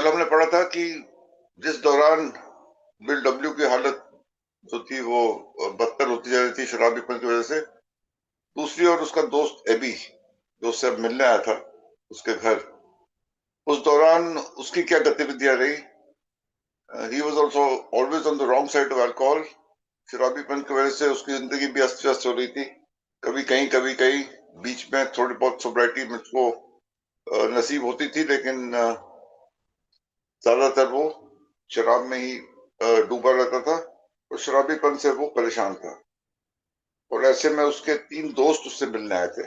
कल हमने पढ़ा था कि जिस दौरान बिल डब्ल्यू की हालत जो थी वो बदतर होती जा रही थी शराबीपन की वजह से, दूसरी ओर उसका दोस्त एबी जो उससे मिलने आया था उसके घर, उस दौरान उसकी क्या गतिविधियां रही। He was also always on the wrong side of alcohol. शराबीपन की वजह से उसकी जिंदगी भी अस्त व्यस्त हो रही थी, कभी कहीं बीच में थोड़ी बहुत सोब्राइटी मुझको नसीब होती थी, लेकिन ज्यादातर वो शराब में ही डूबा रहता था और शराबीपन से वो परेशान था। और ऐसे में उसके तीन दोस्त उससे मिलने आए थे,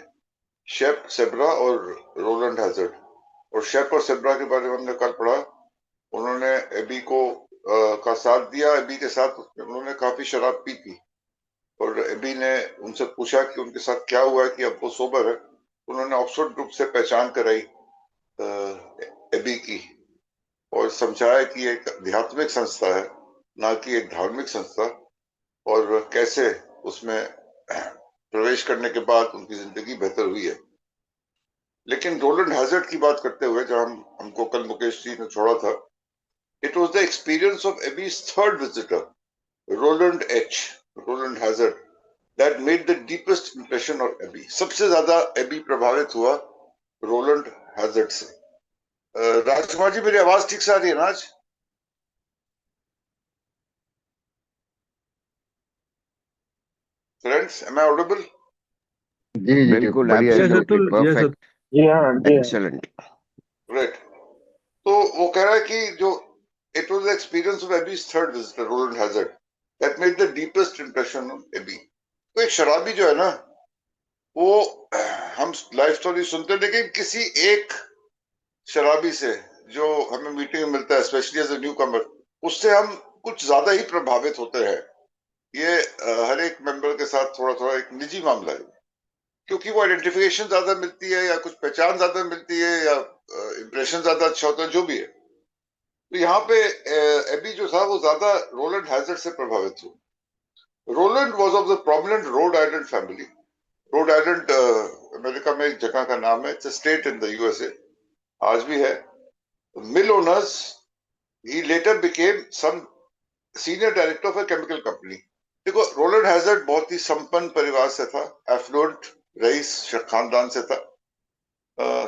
शेप, सेब्रा और रोलैंड हैजर्ड। और शेप और सेब्रा के बारे में हमने कल पढ़ा। उन्होंने एबी को का साथ दिया। एबी के साथ उन्होंने काफी शराब पी थी और एबी ने उनसे पूछा कि उनके साथ क्या हुआ है कि अब वो सोबर है। उन्होंने ऑक्सफोर्ड ग्रुप से पहचान कराई एबी की और समझाया कि एक आध्यात्मिक संस्था है, ना कि एक धार्मिक संस्था, और कैसे उसमें प्रवेश करने के बाद उनकी जिंदगी बेहतर हुई है। लेकिन रोलैंड हैजर्ड की बात करते हुए, जहां हमको कल मुकेश जी ने छोड़ा था, it was the experience of Abies third visitor, Roland H, Roland Hazard, that made the deepest impression of Ebby. सबसे ज्यादा एबी प्रभावित हुआ रोलैंड हैजर्ड से। राजकुमार जी, मेरी आवाज ठीक से आ रही है ना आज? Friends, am I audible? जी जी जी, बिल्कुल, बढ़िया यस एकदम। Absolutely Atul, yes perfect, Atul. जी हाँ, जी हाँ। एक्सेलेंट। राइट। तो वो कह रहा है कि जो it was the experience of Abies third visitor, Roland Hazard, that made the deepest impression on AB. तो एक शराबी जो है ना, वो हम लाइफ स्टोरी सुनते हैं, लेकिन किसी एक शराबी से जो हमें मीटिंग में मिलता है, स्पेशली एज ए न्यू कमर, उससे हम कुछ ज्यादा ही प्रभावित होते हैं। ये हर एक मेंबर के साथ थोड़ा थोड़ा एक निजी मामला है, क्योंकि वो आइडेंटिफिकेशन ज्यादा मिलती है, या कुछ पहचान ज्यादा मिलती है, या इंप्रेशन ज्यादा अच्छा होता है, जो भी है। तो यहाँ पे एबी जो था वो ज्यादा रोलैंड हैजर्ड से प्रभावित हुआ। Roland was of the prominent Rhode Island family. Rhode Island America में एक जगह का नाम है, it's a state in the USA, आज भी है। Mill owners, he later became some senior director of a chemical company. देखो, रोलैंड हैजर्ड बहुत ही संपन्न परिवार से था, एफ्लुएंट रईस खानदान से था।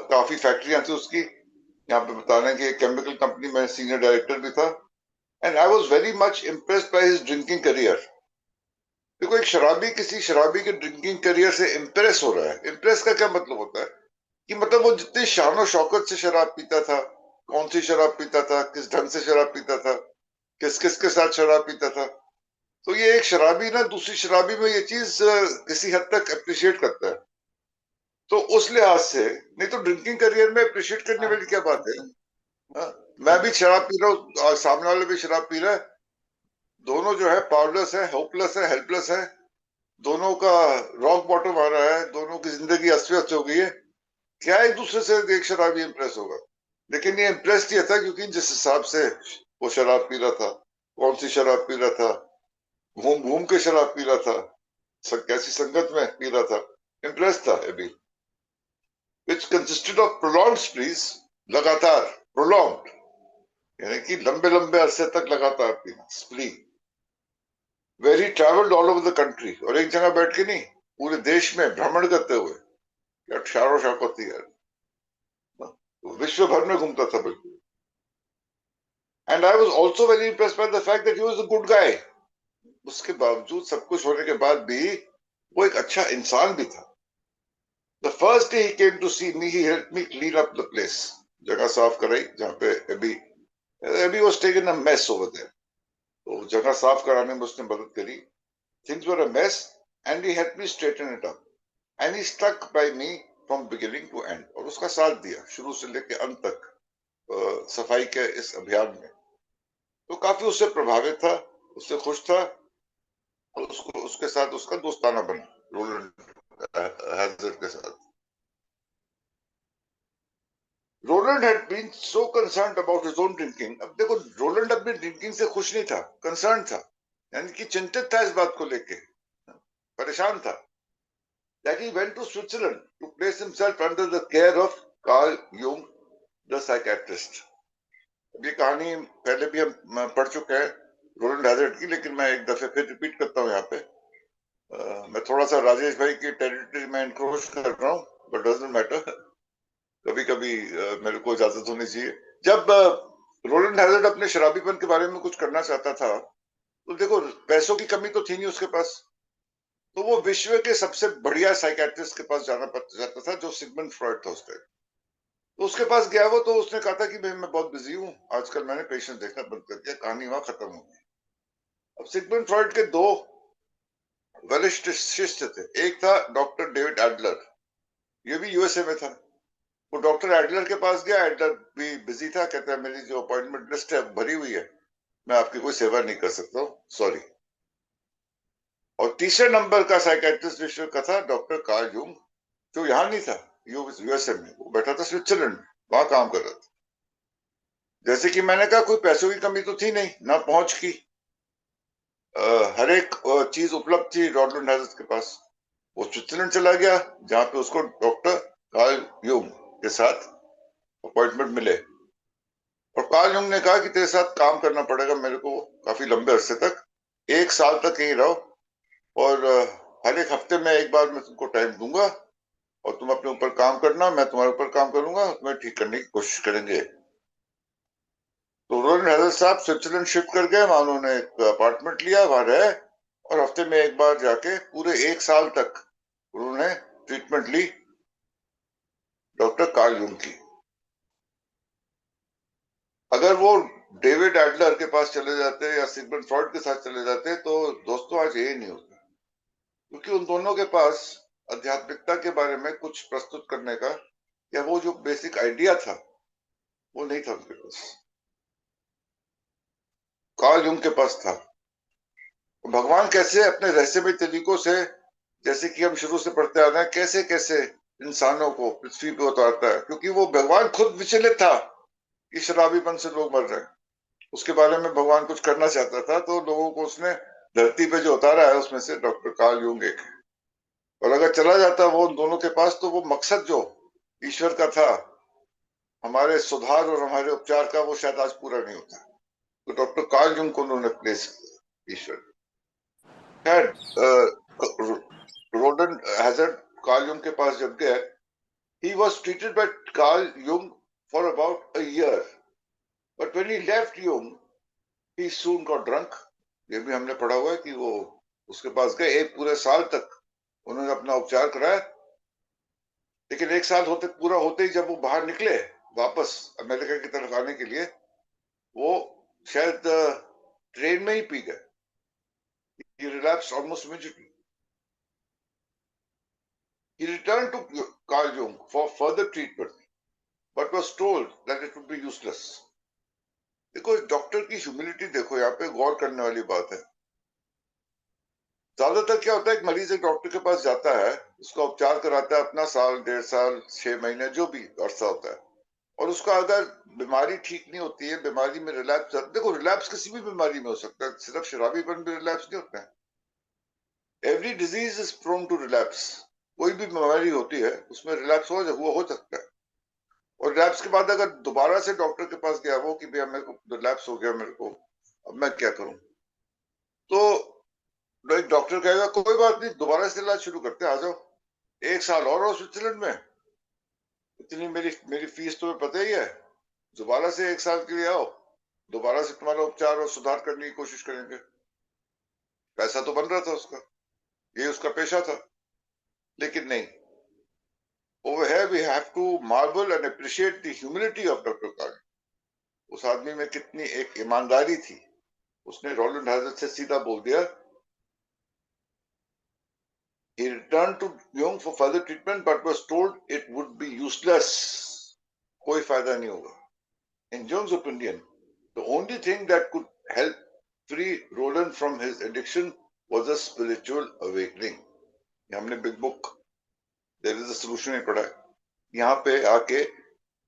काफी फैक्ट्रियां थी उसकी। यहाँ पे बता रहे हैं कि केमिकल कंपनी में सीनियर डायरेक्टर भी था। And I was very much impressed by his drinking career. देखो, एक शराबी किसी शराबी के ड्रिंकिंग करियर से इम्प्रेस हो रहा है। इम्प्रेस का क्या मतलब होता है कि मतलब वो जितनी शान और शौकत से शराब पीता था, कौन सी शराब पीता था, किस ढंग से शराब पीता था, किस किस के साथ शराब पीता था। तो ये एक शराबी ना दूसरी शराबी में ये चीज किसी हद तक अप्रिशिएट करता है। तो उस लिहाज से, नहीं तो ड्रिंकिंग करियर में अप्रिशिएट करने वाली क्या बात है? हाँ? मैं भी शराब पी रहा हूँ और सामने वाले भी शराब पी रहा है, दोनों जो है पावरलेस है, होपलेस है, हेल्पलेस है। दोनों का रॉक बॉटम आ रहा है, दोनों की जिंदगी अस्त व्यस्त हो गई है। क्या एक दूसरे से एक शराबी इंप्रेस होगा? लेकिन ये इंप्रेस किया था क्योंकि जिस हिसाब से वो शराब पी रहा था, कौन सी शराब पी रहा था, घूम घूम के शराब पी रहा था, कैसी संगत में पी रहा था, इंप्रेस था अभी। विच कंसिस्टेड ऑफ प्रोलॉन्ग स्प्रीज, लगातार, प्रोलॉन्ग यानी कि लंबे लंबे अरसे तक लगातार पीना, spree, where he travelled all over the country. और एक जगह बैठ के नहीं, पूरे देश में भ्रमण करते हुए, क्या शारो शौकत थी यार, विश्व भर में घूमता था बिल्कुल। And I was also very impressed by the fact that he was a good guy. उसके बावजूद, सब कुछ होने के बाद भी, वो एक अच्छा इंसान भी था। The first day he came to see me, he helped me clean up the place. जगह साफ कराई जहाँ पे अभी was taken a mess over there. तो जगह साफ कराने में उसने मदद करी। Things were a mess and he helped me straighten it up and he stuck by me from beginning to end. और उसका साथ दिया शुरू से लेकर अंत तक सफाई के इस अभियान में। तो काफी उससे प्रभावित था, उससे खुश था, और उसको उसके साथ उसका दोस्ताना बना, रोलैंड हैजर्ड के साथ। Roland had been so concerned about his own drinking. अब देखो, रोलैंड अपनी ड्रिंकिंग से खुश नहीं था, कंसर्न था, यानी कि चिंतित था इस बात को लेके, परेशान था, that he went to Switzerland to place himself under the care of Carl Jung, the psychiatrist. ये कहानी पहले भी हम पढ़ चुके हैं रोलैंड हैजर्ड की, लेकिन मैं एक दफे फिर रिपीट करता हूँ यहाँ पे। मैं थोड़ा सा राजेश भाई की टेरिटरी में एनक्रोच कर रहा हूँ, बट डजंट मैटर। कभी कभी मेरे को इजाजत होनी चाहिए। जब रोलैंड हैजर्ड अपने शराबीपन के बारे में कुछ करना चाहता था, तो देखो पैसों की कमी तो थी नहीं उसके पास, तो वो विश्व के सबसे बढ़िया साइकेट्रिस्ट के पास जाना चाहता था, जो सिगमंड फ्रॉइड था उस टाइम। तो उसके पास गया वो, तो उसने कहा था कि भाई मैं बहुत बिजी हूँ आजकल, मैंने पेशेंट देखना बंद कर दिया। कहानी वहां खत्म हो गई। अब सिगमंड फ्रॉइड के दो वरिष्ठ शिष्य थे। एक था डॉक्टर डेविड एडलर, ये भी यूएसए में था। वो डॉक्टर एडलर के पास गया, एडलर भी बिजी था, कहता है मेरी जो अपॉइंटमेंट लिस्ट है भरी हुई है, मैं आपकी कोई सेवा नहीं कर सकता हूँ, सॉरी। और तीसरे नंबर का साइकेट्रिस्ट विश्व का था डॉक्टर कार्ल यूंग, जो यहाँ नहीं था यूएसए में, वो बैठा था स्विट्जरलैंड में, वहां काम कर रहा था। जैसे कि मैंने कहा, कोई पैसों की कमी तो थी नहीं, ना पहुंच की। हर एक चीज उपलब्ध थी रॉडलैंड हैजर्ड के पास। वो स्विट्जरलैंड चला गया, जहां पे उसको डॉक्टर कार्ल यूंग के साथ अपॉइंटमेंट मिले। और कार्ल यूंग ने कहा कि तेरे साथ काम करना पड़ेगा मेरे को काफी लंबे अरसे तक, 1 साल तक यहीं रहो, और हर एक हफ्ते में एक बार मैं तुमको टाइम दूंगा, और तुम अपने ऊपर काम करना, मैं तुम्हारे ऊपर काम करूंगा, तुम्हें ठीक करने की कोशिश करेंगे। तो रोहन हैदर साहब स्विट्जरलैंड शिफ्ट कर गए, वहां उन्होंने एक अपार्टमेंट लिया, वहां रहे, और हफ्ते में एक बार जाके पूरे 1 साल तक उन्होंने ट्रीटमेंट ली डॉक्टर कार्ल यूंग की। अगर वो डेविड एडलर के पास चले जाते या सिगमंड फ्रॉइड के साथ चले जाते, तो दोस्तों आज ये नहीं होता, क्योंकि उन दोनों के पास आध्यात्मिकता के बारे में कुछ प्रस्तुत करने का, या वो जो बेसिक आइडिया था, वो नहीं था उनके पास। कार्ल यूंग के पास था। भगवान कैसे अपने रहस्यमय तरीकों से, जैसे कि हम शुरू से पढ़ते आ रहे हैं, कैसे कैसे इंसानों को पृथ्वी पर उतारता है, क्योंकि वो भगवान खुद विचलित था कि शराबीपन से लोग मर रहे हैं। उसके बारे में भगवान कुछ करना चाहता था, तो लोगों को उसने धरती पे जो उतारा है, उसमें से डॉक्टर कार्ल यूंग एक है। और अगर चला जाता वो उन दोनों के पास, तो वो मकसद जो ईश्वर का था हमारे सुधार और हमारे उपचार का, वो शायद आज पूरा नहीं होता। तो डॉक्टर कार्ल यूंग को उन्होंने प्लेस किया ईश्वर। खैर, रोडन हैजर्ड कार्ल यूंग के पास जब गए, he was treated by Carl Jung for about a year, but when he left Jung, he soon got drunk. ये भी हमने पढ़ा हुआ है कि वो उसके पास गए, एक पूरे साल तक उन्होंने अपना उपचार कराया, लेकिन 1 साल होते पूरा होते ही जब वो बाहर निकले वापस अमेरिका की तरफ आने के लिए, वो शायद ट्रेन में ही पी गए। He relapsed almost immediately. He returned to Carl Jung for further treatment, but was told that it would be useless. देखो डॉक्टर की ह्यूमिलिटी देखो, यहाँ पे गौर करने वाली बात है। ज्यादातर क्या होता है, एक मरीज एक डॉक्टर के पास जाता है, उसका उपचार कराता है अपना, साल 1.5 साल 6 महीने जो भी अरसा होता है, और उसका अगर बीमारी ठीक नहीं होती है, बीमारी में रिलैप्स, देखो रिलैप्स किसी भी बीमारी में हो सकता है, सिर्फ शराबीपन में रिलैप्स नहीं होता है। Every disease is prone to relapse. कोई भी बीमारी होती है उसमें रिलैप्स हो सकता है। और रिलैप्स के बाद अगर दोबारा से डॉक्टर के पास गया वो कि भैया मेरे को रिलैप्स हो गया, मेरे को अब मैं क्या करूं, तो एक डॉक्टर कहेगा कोई बात नहीं, दोबारा से इलाज शुरू करते हैं, आ जाओ, 1 साल और हो स्विट्जरलैंड में, इतनी मेरी मेरी फीस तुम्हें पता ही है, दोबारा से 1 साल के लिए आओ, दोबारा से तुम्हारा उपचार और सुधार करने की कोशिश करेंगे। पैसा तो बन रहा था उसका, ये उसका पेशा था। लेकिन नहीं, over here we have to marvel and appreciate the humility of Dr. Kali. उस आदमी में कितनी एक ईमानदारी थी। उसने रोलैंड हैजर्ड से सीधा बोल दिया, he returned to Jung for further treatment but was told it would be useless. कोई फायदा नहीं होगा। In Jung's opinion, the only thing that could help free Roland from his addiction was a spiritual awakening. हमने big book there is a solution ही पढ़ा है। यहाँ पे आके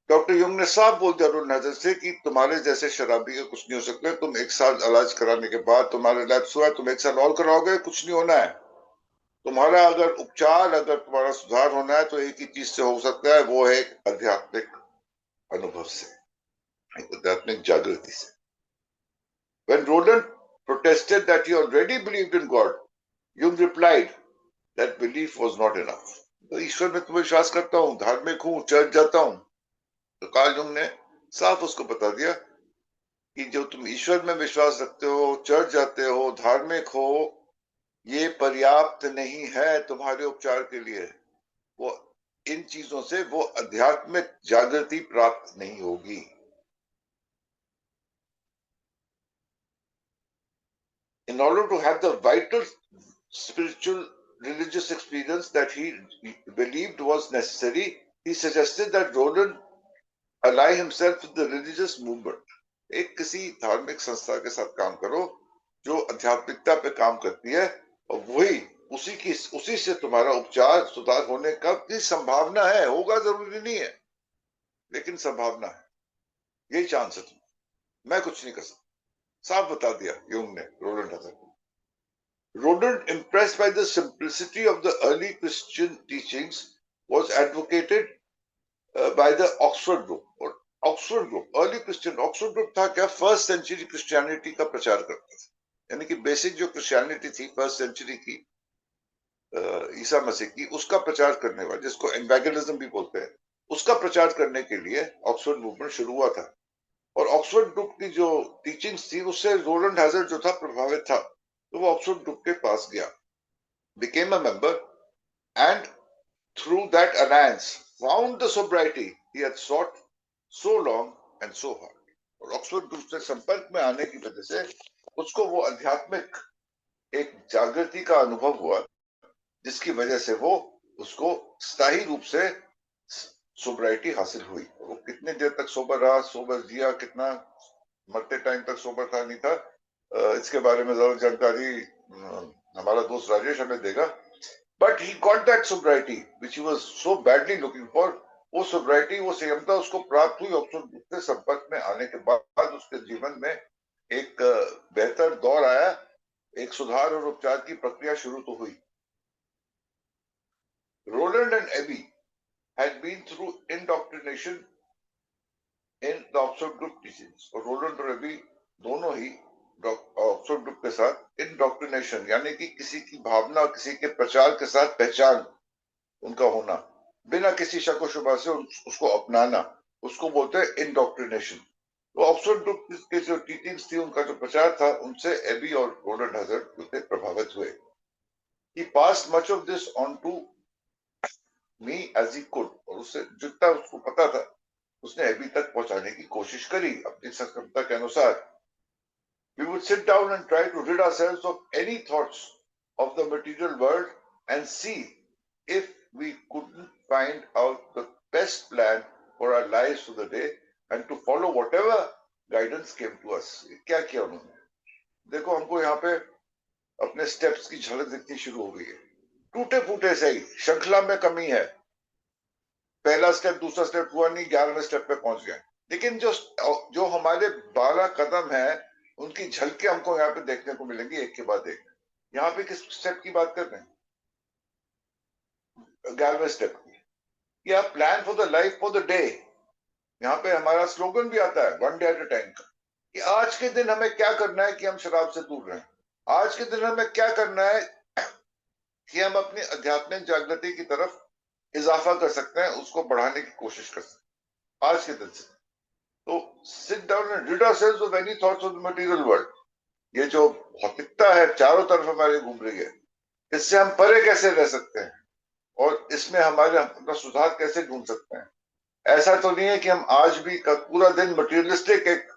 डॉक्टर यंग ने साफ बोल दिया रोलैंड हैजर्ड से कि तुम्हारे जैसे शराबी का कुछ नहीं हो सकता, तुम 1 साल इलाज कराने के बाद तुम्हारा रिलैप्स हुआ है, तुम 1 साल और कराओगे, कुछ नहीं होना है तुम्हारा। अगर उपचार, अगर तुम्हारा सुधार होना है, तो एक ही चीज से हो सकता है, वो है एक आध्यात्मिक अनुभव से। आध्यात्मिक जागृति से। When Roland protested that he already believed in God, Jung replied that belief was not enough. तो ईश्वर में तुम विश्वास करता हूँ, धार्मिक हूँ, चर्च जाता हूँ। तो कार्ल जुंग ने साफ उसको बता दिया कि जो तुम ईश्वर में विश्वास रखते हो, चर्च जाते हो, धार्मिक हो, ये पर्याप्त नहीं है तुम्हारे उपचार के लिए। वो इन चीजों से वो आध्यात्मिक जागृति प्राप्त नहीं होगी। In order to have the vital spiritual religious experience that he believed was necessary, he suggested that Roland ally himself with the religious movement. एक किसी धार्मिक संस्था के साथ काम करो जो आध्यात्मिकता पे काम करती है, और वही उसी से तुम्हारा उपचार सुधार होने का भी संभावना है। होगा जरूरी नहीं है, लेकिन संभावना है, यही चांस है। मैं कुछ नहीं कर सकता, साफ बता दिया यूंग ने रोलैंड हजर को। Roland, impressed by the simplicity of the early Christian teachings, was advocated by the Oxford Group. और Oxford Group, early Christian Oxford Group था क्या? फर्स्ट सेंचुरी क्रिश्चियनिटी का प्रचार करता था, यानी कि बेसिक जो क्रिश्चियनिटी थी फर्स्ट सेंचुरी की, ईसा मसीह की, उसका प्रचार करने वाला, जिसको एवेंगेलिज्म भी बोलते हैं, उसका प्रचार करने के लिए ऑक्सफोर्ड मूवमेंट शुरू हुआ था। और ऑक्सफोर्ड ग्रुप की जो टीचिंग्स थी उससे रोलैंड हैजर्ड जो था प्रभावित था, तो वो ऑक्सफोर्ड ग्रुप के पास गया, became a member, and through that alliance found the sobriety he had sought so long and so hard. और ऑक्सफोर्ड ग्रुप से संपर्क में आने की वजह से उसको वो आध्यात्मिक एक जागृति का अनुभव हुआ, जिसकी वजह से वो उसको स्थायी रूप से सोब्राइटी हासिल हुई। वो कितने देर तक सोबर रहा, सोबर जिया, कितना मरते टाइम तक सोबर था नहीं था, इसके बारे में ज्यादा जानकारी हमारा दोस्त राजेश हमें देगा। But he got that sobriety which he was so badly looking for. वो सोब्राइटी, वो संयमता उसको प्राप्त हुई ऑक्सफोर्ड ग्रुप के संपर्क में आने के बाद। उसके जीवन में एक बेहतर दौर आया, एक सुधार और उपचार की प्रक्रिया शुरू तो हुई। Roland and Abbey had been through indoctrination in the Oxford Group teachings, और रोलैंड और एबी दोनों ही ऑक्सफोर्ड ग्रुप के साथ इंडॉक्ट्रिनेशन, यानी कि किसी की भावना, किसी के प्रचार के साथ पहचान उनका होना, बिना किसी शक शुबा से उसको अपनाना, उसको बोलते हैं इंडॉक्ट्रिनेशन। तो ऑक्सफोर्ड ग्रुप के जो टीचिंग्स थी, उनका जो प्रचार था, उनसे एबी और रोलैंड हजर्ड प्रभावित हुए। He passed much of this on to me as he could, और उससे जितना उसको पता था उसने अभी तक पहुंचाने की कोशिश करी अपनी सक्षमता के अनुसार। We would sit down and try to rid ourselves of any thoughts of the material world and see if we couldn't find out the best plan for our lives for the day and to follow whatever guidance came to us. क्या किया उन्होंने? देखो, हमको यहाँ पे अपने steps की झलक दिखनी शुरू हो गई है। टूटे फूटे से ही, श्रृंखला में कमी है, पहला स्टेप दूसरा स्टेप हुआ नहीं, 11वें स्टेप पे पहुंच गए। लेकिन जो हमारे 12 कदम है, उनकी झलकें हमको यहाँ पे देखने को मिलेंगी एक के बाद एक। यहाँ पे किस स्टेप की बात कर रहे हैं? 11वें स्टेप की। या plan for the life for the day. यहाँ पे हमारा स्लोगन भी आता है, one day at a time का, कि आज के दिन हमें क्या करना है कि हम शराब से दूर रहें। आज के दिन हमें क्या करना है कि हम अपनी आध्यात्मिक जागृति की तरफ इजाफा कर सकते हैं, उसको बढ़ाने की कोशिश कर सकते हैं आज के दिन से। तो sit down and rid ourselves of any thoughts of the material world। ये जो भौतिकता है चारों तरफ हमारे घूम रही है, इससे हम परे कैसे रह सकते हैं और इसमें हमारे अपना सुधार कैसे ढूंढ सकते हैं। ऐसा तो नहीं है कि हम आज भी पूरा दिन मटीरियलिस्टिक एक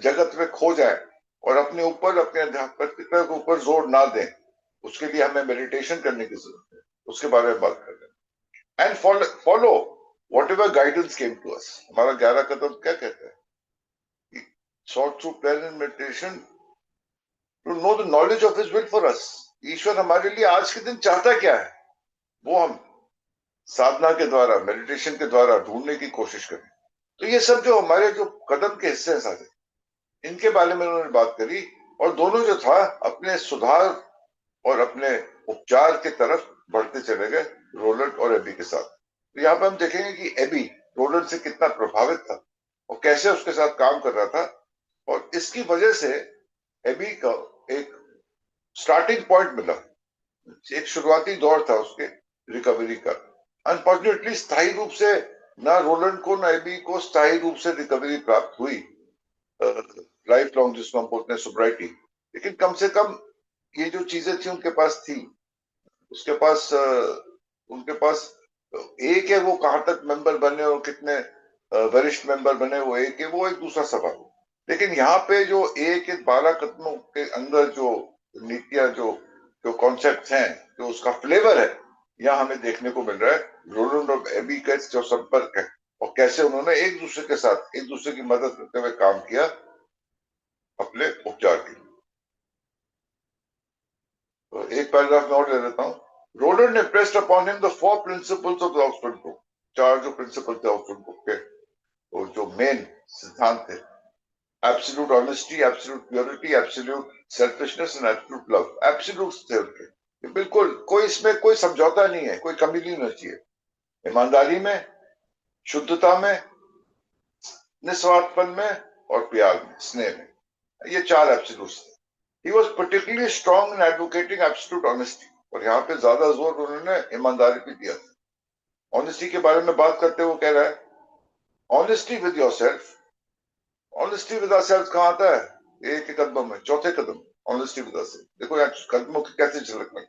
जगत में खो जाए और अपने ऊपर, अपने आध्यात्मिकता के ऊपर जोर ना दें। उसके लिए हमें मेडिटेशन करने की जरूरत है, उसके बारे में बात कर रहे हैं। And follow whatever guidance came to us। हमारा 11 कदम क्या कहता है? Sought through prayer and meditation to know the knowledge of His will for us। ईश्वर हमारे लिए आज के दिन चाहता क्या है, वो हम साधना के द्वारा, मेडिटेशन के द्वारा ढूंढने की कोशिश करें। तो ये सब जो हमारे जो कदम के हिस्से हैं सारे, इनके बारे में उन्होंने बात करी। और दोनों जो था अपने सुधार और अपने उपचार की तरफ बढ़ते चले गए, रोलैंड और एबी के साथ। तो यहाँ पे हम देखेंगे कि एबी रोलैंड से कितना प्रभावित था और कैसे उसके साथ काम कर रहा था, और इसकी वजह से एबी का एक स्टार्टिंग पॉइंट मिला, एक शुरुआती दौर था उसके रिकवरी का। अनफॉर्चुनेटली स्थायी रूप से ना रोलैंड को ना एबी को स्थायी रूप से रिकवरी प्राप्त हुई, लाइफ लॉन्ग जिसको हम बोलते हैं सोब्राइटी। लेकिन कम से कम ये जो चीजें थी उनके पास थी, उसके पास उनके पास एक है, वो कहां तक मेंबर बने और कितने वरिष्ठ मेंबर बने वो एक है, वो एक दूसरा सवाल। लेकिन यहाँ पे जो एक एक 12 कदमों के अंदर जो नीतियां, जो जो कॉन्सेप्ट हैं, जो उसका फ्लेवर है, यहाँ हमें देखने को मिल रहा है। रोलैंड और एबी का जो संपर्क है और कैसे उन्होंने एक दूसरे के साथ एक दूसरे की मदद करते हुए काम किया अपने उपचार के लिए। तो एक पैराग्राफ में और ले लेता हूँ। रोलैंड ने pressed upon him the four principles of the Oxford book. चार जो प्रिंसिपल थे ऑक्सफोर्ड बुक के, और जो मेन सिद्धांत थे, absolute honesty, absolute purity, absolute selfishness and absolute love. Absolute थे उनके, बिल्कुल कोई इसमें कोई समझौता नहीं है, कोई कमी नहीं होनी चाहिए। ईमानदारी में, शुद्धता में, निस्वार्थपन में और प्यार में, स्नेह में, ये चार एब्सोल्यूट्स थे। He was particularly strong in advocating absolute honesty, और यहाँ पे ज्यादा जोर उन्होंने ईमानदारी पे दिया था। ऑनेस्टी के बारे में बात करते हुए वो कह रहा है, honesty with your self. Honesty with our self कहाँ आता है? एक एक कदम में, चौथे कदम, ऑनेस्टी विद आवर सेल्फ। देखो यहाँ कदमों की कैसे झलक में,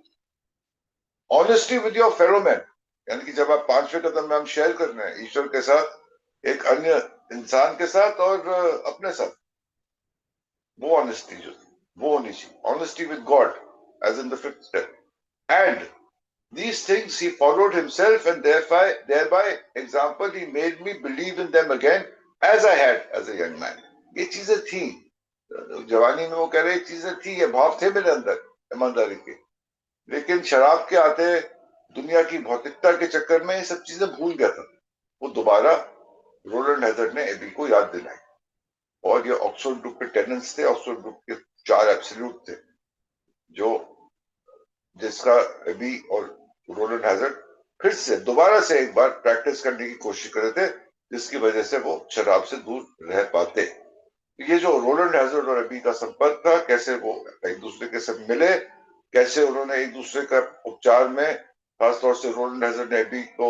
honesty with your fellow man, यानी कि जब आप पांचवें कदम में हम शेयर कर रहे हैं ईश्वर के साथ, एक अन्य इंसान के साथ और अपने साथ, वो ऑनेस्टी जो वो होनी चाहिए। Honesty with God as in the fifth step, and these things he followed himself, and thereby example he made me believe in them again as I had as a young man। ये चीजें थी जवानी में, वो कह रहे चीजें थी, ये भाव थे मेरे अंदर ईमानदारी के, लेकिन शराब के आते, दुनिया की भौतिकता के चक्कर में ये सब चीजें भूल गया था। वो दोबारा रोलैंड हैजर्ड ने एबी को याद दिलाई, और ये ऑक्सफोर्ड ग्रुप के टेनेंट्स थे, ऑक्सफोर्ड ग्रुप के चार एब्सोल्यूट थे, जो जिसका एबी और रोलैंड हैजर्ड फिर से दोबारा से एक बार प्रैक्टिस करने की कोशिश कर रहे थे, जिसकी वजह से वो शराब से दूर रह पाते। ये जो रोलैंड हैजर्ड और एबी का संपर्क था, कैसे वो एक दूसरे के साथ मिले, कैसे उन्होंने एक दूसरे का उपचार में खासतौर से रोलैंड हैजर्ड ने एबी को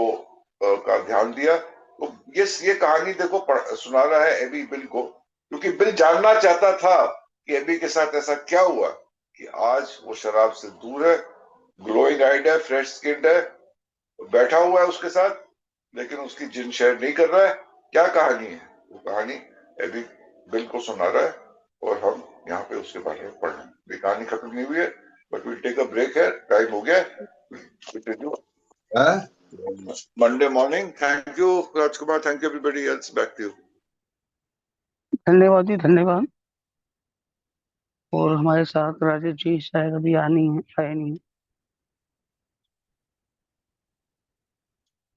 का ध्यान दिया। तो ये कहानी देखो सुना रहा है एबी बिल को, क्योंकि बिल जानना चाहता था कि एबी के साथ ऐसा क्या हुआ कि आज वो शराब से दूर है, ग्लोइंग आइड है, फ्रेश स्किन्ड है, बैठा हुआ है उसके साथ, लेकिन उसकी जिन शेयर नहीं कर रहा है। क्या कहानी है? वो कहानी एबी बिल को सुना रहा है, और हम यहाँ पे उसके बारे में पढ़ रहे हैं। ये कहानी खत्म नहीं हुई है, but will take a break है, टाइम हो गया। Monday morning. Thank you Rajkumar, thank you everybody else, back to you. धन्यवाद जी, धन्यवाद। और हमारे साथ राजेश जी शायद अभी आए नहीं है।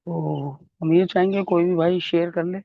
तो हम ये चाहेंगे कोई भी भाई शेयर कर ले।